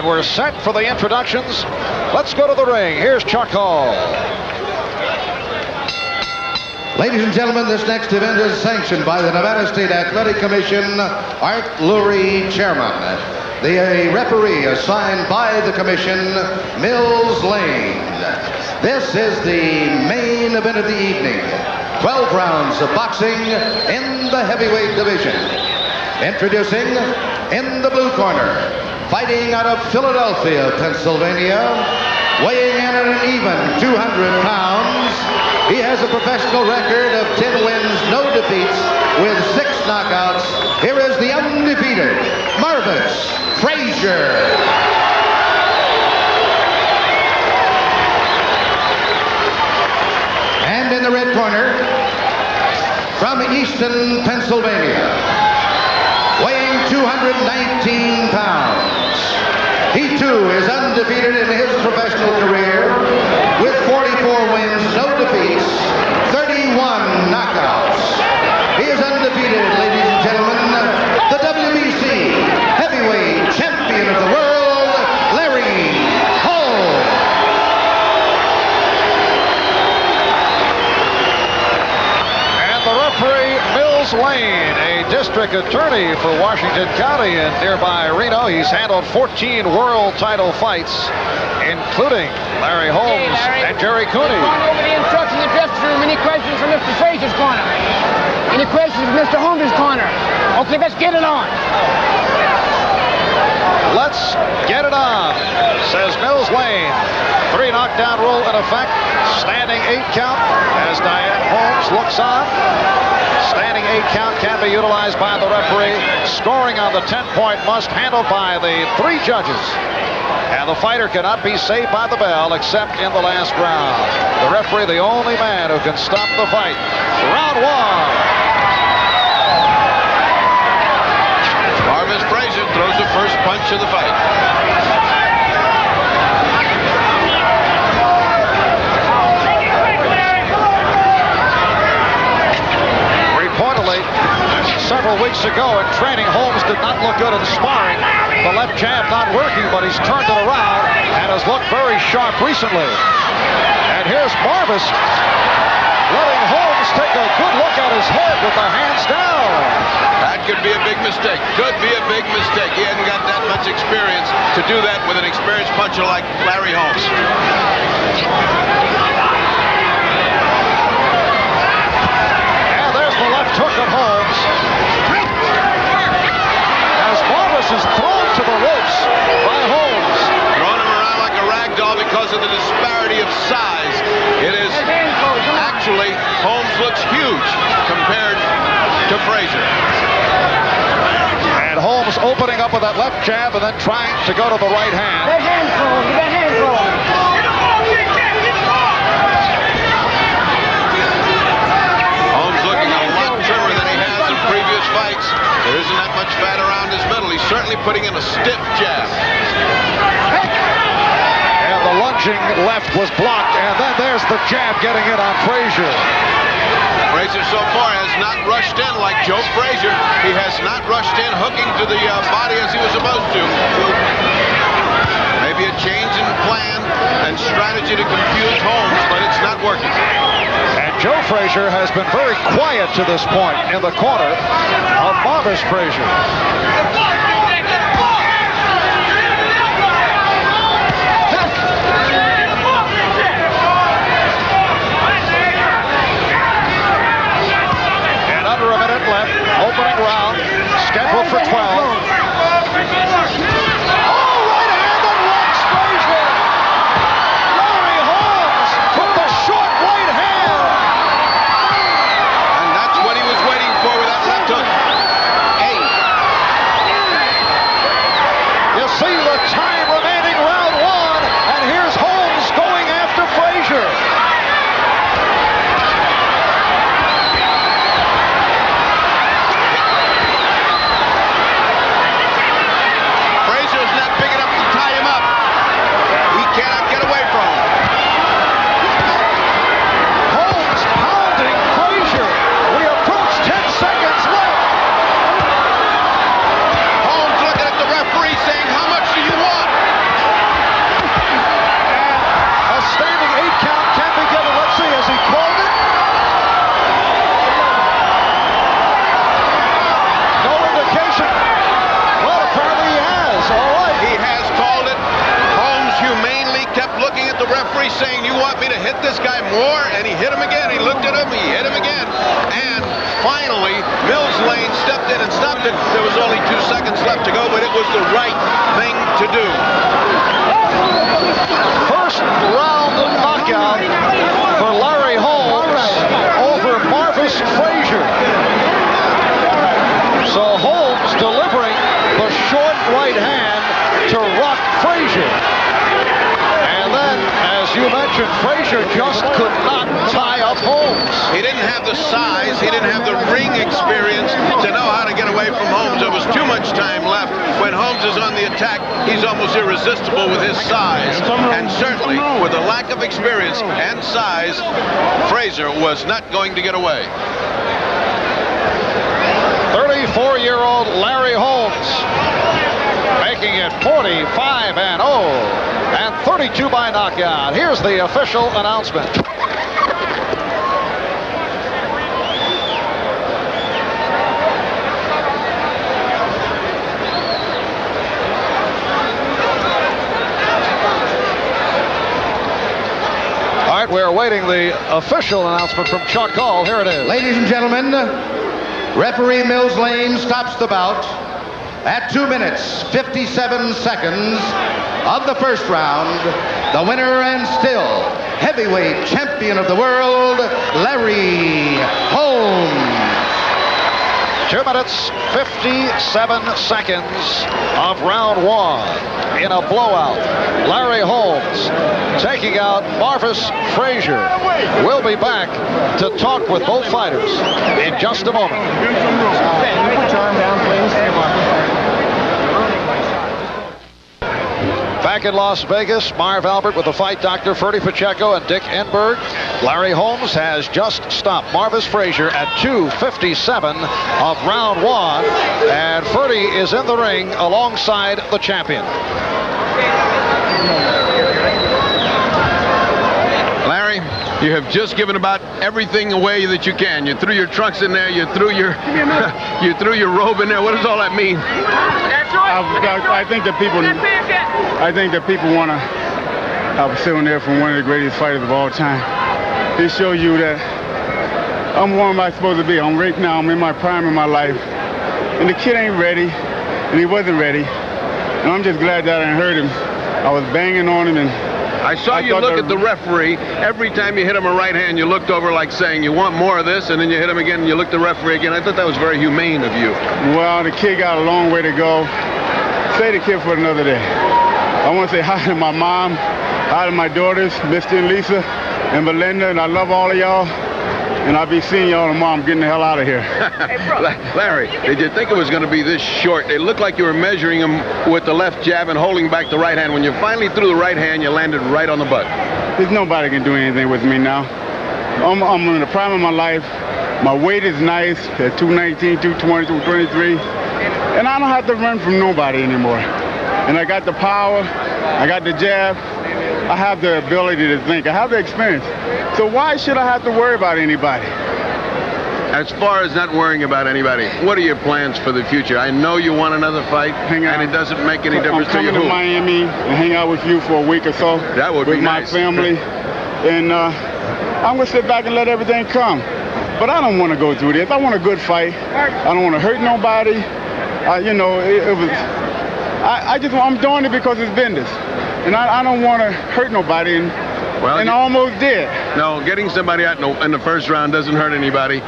And we're set for the introductions. Let's go to the ring. Here's Chuck Hall. Ladies and gentlemen, this next event is sanctioned by the Nevada State Athletic Commission, Art Lurie, chairman. The referee assigned by the commission, Mills Lane. This is the main event of the evening. 12 rounds of boxing in the heavyweight division. Introducing in the blue corner, fighting out of Philadelphia, Pennsylvania, weighing in at an even 200 pounds. He has a professional record of 10 wins, no defeats, with 6 knockouts. Here is the undefeated Marvis Frazier. And in the red corner, from Easton, Pennsylvania, weighing 219 pounds. He too is undefeated in his professional career with 44 wins, no defeats, 31 knockouts. He is undefeated, ladies and gentlemen, the WBC heavyweight champion of the world, LarryHolmes. And the referee, Mills Lane, a district attorney for Washington County in nearby Reno. He's handled 14 world title fights, including LarryHolmes and Jerry Cooney. Gone over the instructions in the dressing room. Any questions from Mr. Frazier's corner? Any questions from Mr. Holmes' corner? Okay, let's get it on. Let's get it on, says Mills Lane. 3 knockdown rule in effect. Standing 8 count as Duane Holmes looks on. Standing 8 count can be utilized by the referee. Scoring on the 10-point must, handled by the 3 judges. And the fighter cannot be saved by the bell except in the last round. The referee, the only man who can stop the fight. Round 1. Marvis Frazier throws the first punch of the fight. Reportedly, several weeks ago in training, Holmes did not look good in sparring. The left jab not working, but he's turned it around and has looked very sharp recently. And here's Marvis letting Holmes take a good look at his head with the hands down. That could be a big mistake. Could be a big mistake. He hadn't got that much experience to do that with an experienced puncher like LarryHolmes. And there's the left hook of Holmes. As Marvis is thrown to the ropes by Holmes. Throwing him around like a rag doll because of the disparity of size. It is actually, Holmes looks huge compared to Frazier. And Holmes opening up with that left jab and then trying to go to the right hand. That hand throw, that hand throw. Holmes looking a lot trimmer than he has in previous fights. There isn't that much fat around his middle. He's certainly putting in a stiff jab. And the lunging left was blocked, and then there's the jab getting in on Frazier. Frazier so far has not rushed in like Joe Frazier. He has not rushed in hooking to the body as he was supposed to. Maybe a change in plan and strategy to confuse Holmes, but it's not working. And Joe Frazier has been very quiet to this point in the corner of Marvis Frazier. Under a minute left, opening round, scheduled for 12. Oh, right hand and locks Frazier. LarryHolmes with the short right hand. And that's what he was waiting for with that left hook. only 2 seconds left to go, but it was the right thing to do. First round knockout for Larry Holmes over Marvis Frazier. So Holmes delivering the short right hand to Roth Frazier. And then, as you mentioned, Frazier just could not tie up Holmes. He didn't have the size, he didn't have the ring experience to know how to get away from Holmes. There was too much time left. When Holmes is on the attack, he's almost irresistible with his size. And certainly, with a lack of experience and size, Frazier was not going to get away. 34-year-old Larry Holmes making it 45-0 and 32 by knockout. Here's the official announcement. All right, we're awaiting the official announcement from Chuck Hall. Here it is. Ladies and gentlemen, referee Mills Lane stops the bout at 2 minutes, 57 seconds of the first round. The winner and still heavyweight champion of the world, Larry Holmes. 2 minutes, 57 seconds of round one in a blowout. Larry Holmes taking out Marvis Frazier. We'll be back to talk with both fighters in just a moment. Put your arm down, please. Back in Las Vegas, Marv Albert with the fight doctor, Ferdy Pacheco and Dick Enberg. Larry Holmes has just stopped Marvis Frazier at 2:57 of round one, and Ferdy is in the ring alongside the champion. Larry, you have just given about everything away that you can. You threw your trunks in there, you threw your you threw your robe in there. What does all that mean? I think that people want to have a sitting there from one of the greatest fighters of all time. They show you that I'm where am I supposed to be. Right now, I'm in my prime of my life. And the kid ain't ready, and he wasn't ready. And I'm just glad that I heard him. I was banging on him, and I saw you look at the referee. Every time you hit him a right hand, you looked over like saying, you want more of this, and then you hit him again, and you looked at the referee again. I thought that was very humane of you. Well, the kid got a long way to go. Say the kid for another day. I want to say hi to my mom, hi to my daughters, Misty and Lisa, and Belinda, and I love all of y'all. And I'll be seeing y'all tomorrow. I'm getting the hell out of here. Larry, did you think it was going to be this short? It looked like you were measuring him with the left jab and holding back the right hand. When you finally threw the right hand, you landed right on the butt. There's nobody can do anything with me now. I'm in the prime of my life. My weight is nice at 219, 220, 223. And I don't have to run from nobody anymore. And I got the power. I got the jab. I have the ability to think. I have the experience. So why should I have to worry about anybody? As far as not worrying about anybody, what are your plans for the future? I know you want another fight, and it doesn't make any difference to you. I'm coming to Miami and hang out with you for a week or so. That would be nice. With my family. And I'm going to sit back and let everything come. But I don't want to go through this. I want a good fight. I don't want to hurt nobody. I'm doing it because it's business. And I don't want to hurt nobody, and I almost did. No, getting somebody out in the first round doesn't hurt anybody.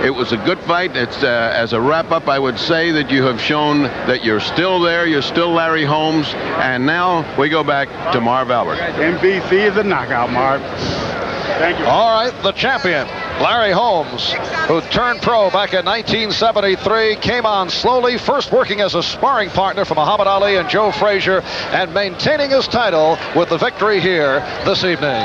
It was a good fight. It's as a wrap-up, I would say that you have shown that you're still there. You're still Larry Holmes. And now we go back to Marv Albert. NBC is a knockout, Marv. Thank you. All right, the champion, Larry Holmes, who turned pro back in 1973, came on slowly, first working as a sparring partner for Muhammad Ali and Joe Frazier, and maintaining his title with the victory here this evening.